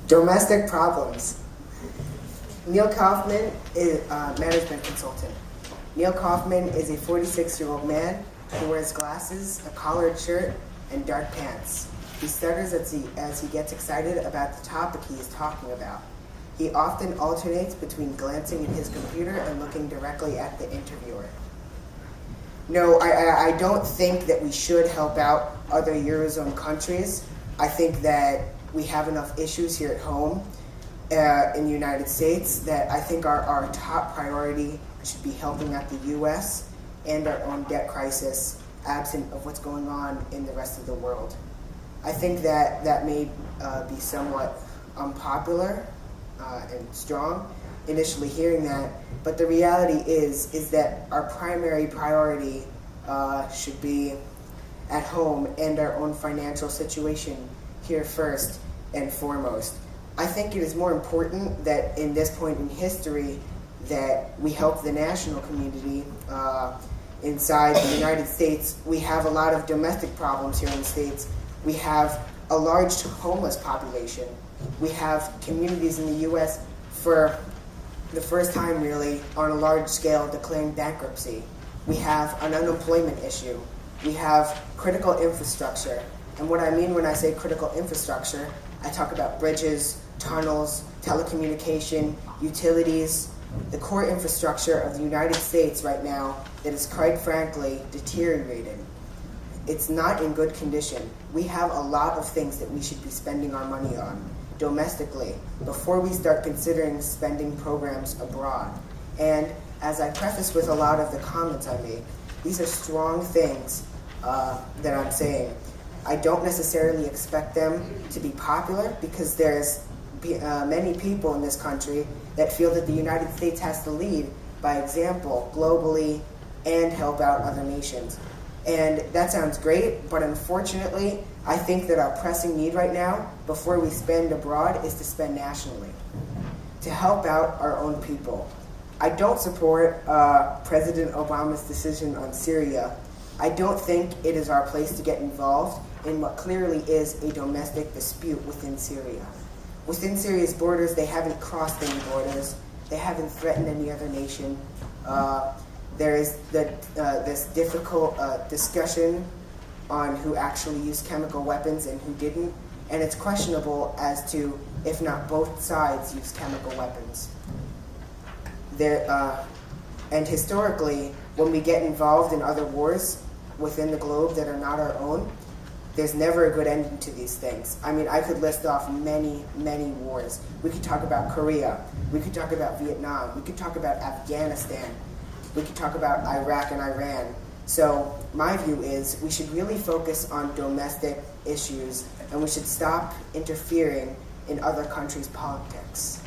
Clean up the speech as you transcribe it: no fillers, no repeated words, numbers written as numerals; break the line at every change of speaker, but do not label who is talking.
Domestic problems. Neil Kaufman is a management consultant. Neil Kaufman is a 46-year-old man who wears glasses, a collared shirt, and dark pants. He stutters as he gets excited about the topic he is talking about. He often alternates between glancing at his computer and looking directly at the interviewer. No, I don't think that we should help out other Eurozone countries. I think that we have enough issues here at home in the United States that I think our top priority should be helping out the U.S. and our own debt crisis, absent of what's going on in the rest of the world. I think that may be somewhat unpopular and strong initially hearing that, but the reality is that our primary priority should be at home and our own financial situation here first and foremost. I think it is more important that in this point in history that we help the national community inside the United States. We have a lot of domestic problems here in the States. We have a large homeless population. We have communities in the U.S. for the first time really on a large scale declaring bankruptcy. We have an unemployment issue. We have critical infrastructure. And what I mean when I say critical infrastructure, I talk about bridges, tunnels, telecommunication, utilities, the core infrastructure of the United States right now that is quite frankly deteriorated. It's not in good condition. We have a lot of things that we should be spending our money on domestically before we start considering spending programs abroad. And as I preface with a lot of the comments I made, these are strong things that I'm saying. I don't necessarily expect them to be popular because there's many people in this country that feel that the United States has to lead by example globally and help out other nations. And that sounds great, but unfortunately, I think that our pressing need right now, before we spend abroad, is to spend nationally, to help out our own people. I don't support President Obama's decision on Syria. I don't think it is our place to get involved in what clearly is a domestic dispute within Syria. Within Syria's borders, they haven't crossed any borders. They haven't threatened any other nation. There is this difficult discussion on who actually used chemical weapons and who didn't, and it's questionable as to if not both sides used chemical weapons. And historically, when we get involved in other wars within the globe that are not our own, there's never a good ending to these things. I mean, I could list off many, many wars. We could talk about Korea. We could talk about Vietnam. We could talk about Afghanistan. We could talk about Iraq and Iran. So my view is we should really focus on domestic issues and we should stop interfering in other countries' politics.